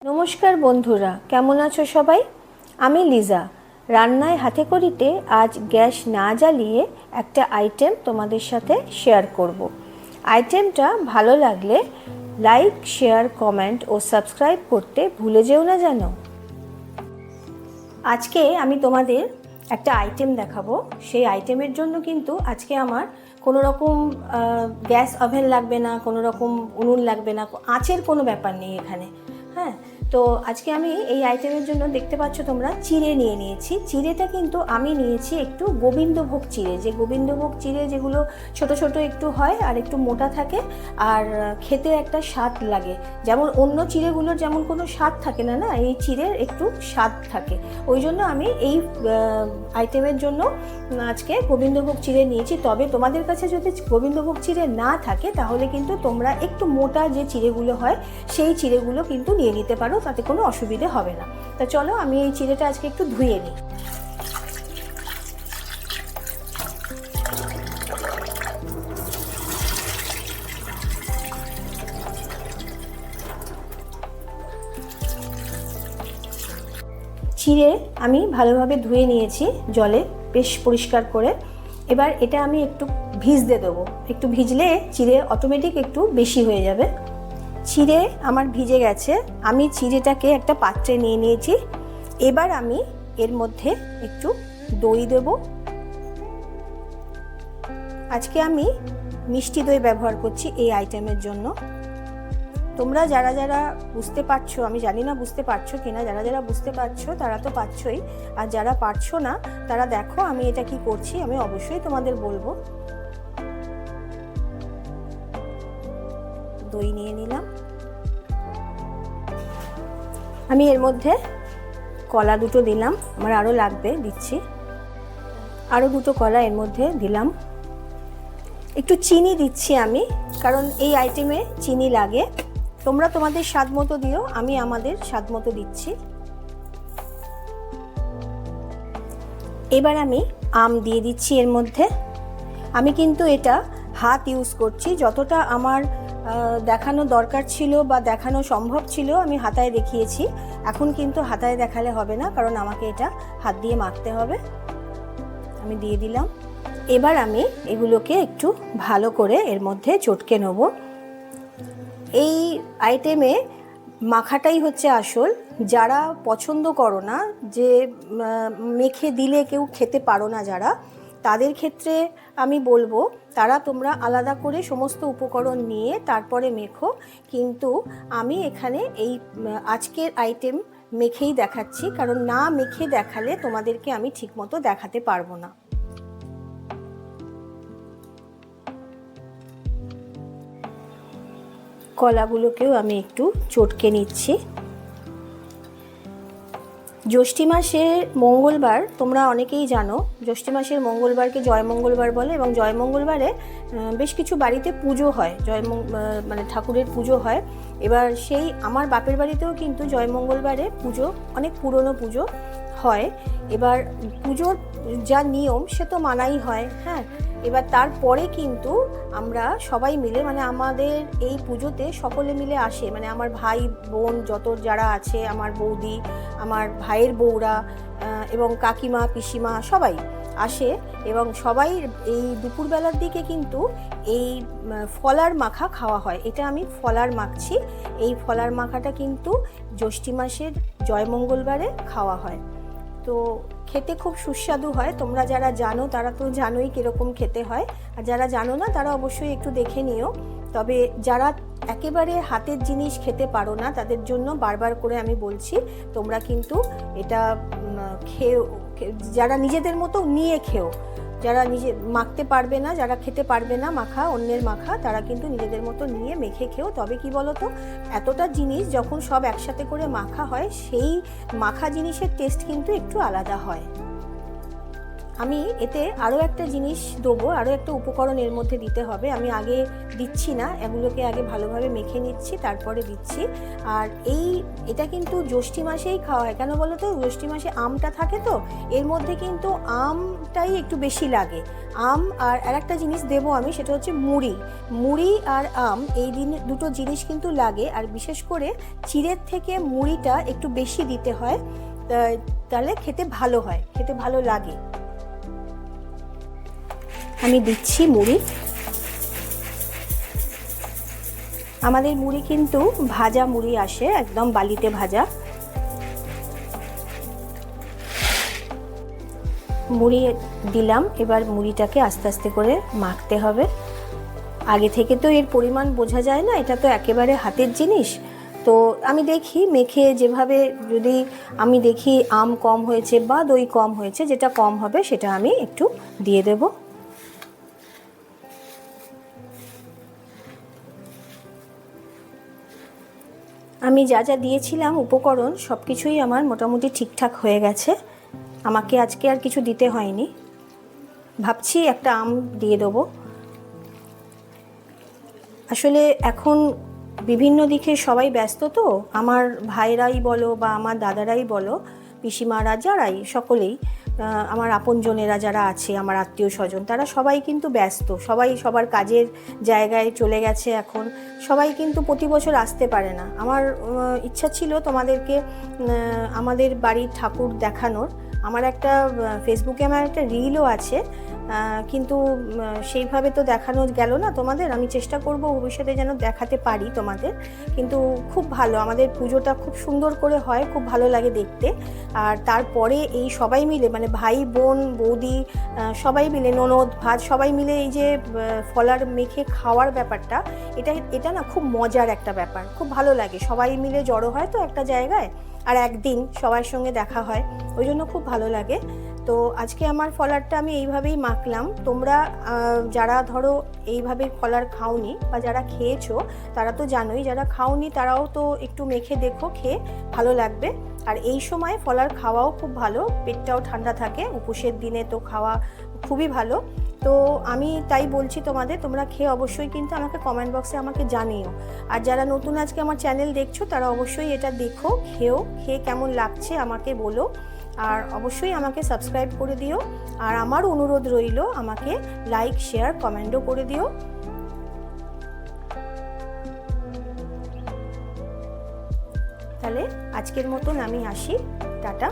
নমস্কার বন্ধুরা, কেমন আছো সবাই? আমি লিজা। রান্নায় হাতে করিতে আজ গ্যাস না জ্বালিয়ে একটা আইটেম তোমাদের সাথে শেয়ার করব। আইটেমটা ভালো লাগলে লাইক, শেয়ার, কমেন্ট ও সাবস্ক্রাইব করতে ভুলে যেও না যেন। আজকে আমি তোমাদের একটা আইটেম দেখাবো। সেই আইটেমের জন্য কিন্তু আজকে আমার কোনো রকম গ্যাস ওভেন লাগবে না, কোনো রকম উনুন লাগবে না, আঁচের কোনো ব্যাপার নেই এখানে। হ্যাঁ, তো আজকে আমি এই আইটেমের জন্য দেখতে পাচ্ছ তোমরা চিড়ে নিয়ে নিয়েছি। চিড়েটা কিন্তু আমি নিয়েছি একটু গোবিন্দভোগ চিড়ে, যে গোবিন্দভোগ চিড়ে যেগুলো ছোট ছোট একটু হয় আর একটু মোটা থাকে আর খেতে একটা স্বাদ লাগে। যেমন অন্য চিড়েগুলোর যেমন কোনো স্বাদ থাকে না, না এই চিড়ের একটু স্বাদ থাকে। ওই জন্য আমি এই আইটেমের জন্য আজকে গোবিন্দভোগ চিড়ে নিয়েছি। তবে তোমাদের কাছে যদি গোবিন্দভোগ চিড়ে না থাকে তাহলে কিন্তু তোমরা একটু মোটা যে চিড়েগুলো হয় সেই চিড়েগুলো কিন্তু নিয়ে নিতে পারো, তাতে কোনো অসুবিধে হবে না। তা চলো আমি এই চিড়েটা আজকে একটু ধুয়ে নিই। চিড়ে আমি ভালোভাবে ধুয়ে নিয়েছি জলে, বেশ পরিষ্কার করে। এবার এটা আমি একটু ভিজতে দেবো। একটু ভিজলে চিড়ে অটোমেটিক একটু বেশি হয়ে যাবে। চিড়ে আমার ভিজে গেছে, আমি চিড়েটাকে একটা পাত্রে নিয়ে নিয়েছি। এবার আমি এর মধ্যে একটু দই দেব। আজকে আমি মিষ্টি দই ব্যবহার করছি এই আইটেমের জন্য। তোমরা যারা যারা বুঝতে পারছো, আমি জানি না বুঝতে পারছো কিনা, যারা যারা বুঝতে পারছো তারা তো পারছোই, আর যারা পারছো না তারা দেখো আমি এটা কি করছি, আমি অবশ্যই তোমাদের বলবো। দই নিয়ে নিলাম। আমি এর মধ্যে কলা দুটো দিলাম, আমার আরও লাগবে, দিচ্ছি। আরও দুটো কলা এর মধ্যে দিলাম। একটু চিনি দিচ্ছি আমি, কারণ এই আইটেমে চিনি লাগে। তোমরা তোমাদের স্বাদ মতো দিও, আমি আমাদের স্বাদ মতো দিচ্ছি। এবার আমি আম দিয়ে দিচ্ছি এর মধ্যে। আমি কিন্তু এটা হাত ইউজ করছি, যতটা আমার দেখানো দরকার ছিল বা দেখানো সম্ভব ছিল আমি হাতায় দেখিয়েছি। এখন কিন্তু হাতায় দেখালে হবে না, কারণ আমাকে এটা হাত দিয়ে মাখতে হবে। আমি দিয়ে দিলাম। এবার আমি এগুলোকে একটু ভালো করে এর মধ্যে চটকে নেব। এই আইটেমে মাখাটাই হচ্ছে আসল। যারা পছন্দ করো না, যে মেখে দিলে কেউ খেতে পারো না যারা, তাদের ক্ষেত্রে আমি বলবো তারা তোমরা আলাদা করে সমস্ত উপকরণ নিয়ে তারপরে মেখো। কিন্তু আমি এখানে এই আজকের আইটেম মেখেই দেখাচ্ছি, কারণ না মেখে দেখালে তোমাদেরকে আমি ঠিকমতো দেখাতে পারবো না। কলাগুলোকেও আমি একটু চটকে নিচ্ছি। জ্যৈষ্ঠী মাসের মঙ্গলবার তোমরা অনেকেই জানো, জ্যৈষ্ঠী মাসের মঙ্গলবারকে জয় মঙ্গলবার বলে, এবং জয় মঙ্গলবারে বেশ কিছু বাড়িতে পুজো হয়, মানে ঠাকুরের পুজো হয়। এবার সেই আমার বাপের বাড়িতেও কিন্তু জয় মঙ্গলবারে পুজো, অনেক পুরনো পুজো হয়। এবার পুজোর যা নিয়ম সে তো মানাই হয়। হ্যাঁ, এবার তারপরে কিন্তু আমরা সবাই মিলে, মানে আমাদের এই পুজোতে সকলে মিলে আসে, মানে আমার ভাই বোন যত যারা আছে, আমার বৌদি, আমার ভাইয়ের বউরা এবং কাকিমা পিসিমা সবাই আসে, এবং সবাই এই দুপুরবেলার দিকে কিন্তু এই ফলার মাখা খাওয়া হয়। এটা আমি ফলার মাখছি। এই ফলার মাখাটা কিন্তু জ্যৈষ্ঠী মাসের জয় মঙ্গলবারে খাওয়া হয়। তো খেতে খুব সুস্বাদু হয়। তোমরা যারা জানো তারা তো জানোই কীরকম খেতে হয়, আর যারা জানো না তারা অবশ্যই একটু দেখে নিও। তবে যারা একেবারে হাতের জিনিস খেতে পারো না তাদের জন্য বারবার করে আমি বলছি, তোমরা কিন্তু এটা খেও, যারা নিজেদের মতো নিয়ে খেও। যারা নিজে মাখতে পারবে না, যারা খেতে পারবে না মাখা, অন্যের মাখা, তারা কিন্তু নিজেদের মতো নিয়ে মেখে খেও। তবে কি বলো তো, এতটা জিনিস যখন সব একসাথে করে মাখা হয়, সেই মাখা জিনিসের টেস্ট কিন্তু একটু আলাদা হয়। আমি এতে আরও একটা জিনিস দেবো, আরও একটা উপকরণ এর মধ্যে দিতে হবে। আমি আগে দিচ্ছি না, এগুলোকে আগে ভালোভাবে মেখে নিচ্ছি, তারপরে দিচ্ছি। আর এটা কিন্তু জ্যৈষ্ঠী মাসেই খাওয়া হয়। কেন বলো তো? জ্যৈষ্ঠী মাসে আমটা থাকে তো, এর মধ্যে কিন্তু আমটাই একটু বেশি লাগে। আম আর একটা জিনিস দেবো আমি, সেটা হচ্ছে মুড়ি আর আম, এই দুটো জিনিস কিন্তু লাগে। আর বিশেষ করে চিড়ের থেকে মুড়িটা একটু বেশি দিতে হয়, তাহলে খেতে ভালো হয়, খেতে ভালো লাগে। আমি দিচ্ছি মুড়ি। আমাদের মুড়ি কিন্তু ভাজা মুড়ি আসে, একদম বালিতে ভাজা মুড়ি দিলাম। এবার মুড়িটাকে আস্তে আস্তে করে মাখতে হবে। আগে থেকে তো এর পরিমাণ বোঝা যায় না, এটা তো একেবারে হাতের জিনিস। তো আমি দেখি মেখে, যেভাবে যদি আমি দেখি আম কম হয়েছে বা দই কম হয়েছে, যেটা কম হবে সেটা আমি একটু দিয়ে দেব। আমি যা যা দিয়েছিলাম উপকরণ সব কিছুই আমার মোটামুটি ঠিকঠাক হয়ে গেছে। আমাকে আজকে আর কিছু দিতে হয়নি। ভাবছি একটা আম দিয়ে দেবো। আসলে এখন বিভিন্ন দিকে সবাই ব্যস্ত তো, আমার ভাইরাই বলো বা আমার দাদারাই বলো, পিসিমারা, যারাই, সকলেই, আমার আপনজনেরা যারা আছে, আমার আত্মীয় স্বজন, তারা সবাই কিন্তু ব্যস্ত, সবাই সবার কাজের জায়গায় চলে গেছে। এখন সবাই কিন্তু প্রতি বছর আসতে পারে না। আমার ইচ্ছা ছিল তোমাদেরকে আমাদের বাড়ির ঠাকুর দেখানোর। আমার একটা ফেসবুকে আমার একটা রিলও আছে, কিন্তু সেইভাবে তো দেখানো গেল না তোমাদের। আমি চেষ্টা করব ভবিষ্যতে যেন দেখাতে পারি তোমাদের। কিন্তু খুব ভালো, আমাদের পুজোটা খুব সুন্দর করে হয়, খুব ভালো লাগে দেখতে। আর তারপরে এই সবাই মিলে, মানে ভাই বোন বৌদি সবাই মিলে, ননদ ভাত সবাই মিলে এই যে ফলার মেখে খাওয়ার ব্যাপারটা, এটা না খুব মজার একটা ব্যাপার, খুব ভালো লাগে। সবাই মিলে জড়ো হয় তো একটা জায়গায়, আর একদিন সবার সঙ্গে দেখা হয়, ওই জন্য খুব ভালো লাগে। তো আজকে আমার ফলারটা আমি এইভাবেই মাখলাম। তোমরা যারা ধরো এইভাবে ফলার খাওনি বা যারা খেয়েছো তারা তো জানোই, যারা খাওনি তারাও তো একটু মেখে দেখো, খেয়ে ভালো লাগবে। আর এই সময় ফলার খাওয়াও খুব ভালো, পেটটাও ঠান্ডা থাকে, উপোসের দিনে তো খাওয়া খুবই ভালো। তো আমি তাই বলছি তোমাদের, তোমরা খেয়ে অবশ্যই কিন্তু আমাকে কমেন্ট বক্সে আমাকে জানিও। আর যারা নতুন আজকে আমার চ্যানেল দেখছো তারা অবশ্যই এটা দেখো, খেয়ে কেমন লাগছে আমাকে বলো। আর অবশ্যই আমাকে সাবস্ক্রাইব করে দিও। আর আমার অনুরোধ রইল, আমাকে লাইক শেয়ার কমেন্টও করে দিও। তাহলে আজকের মতন আমি আসি, টাটা।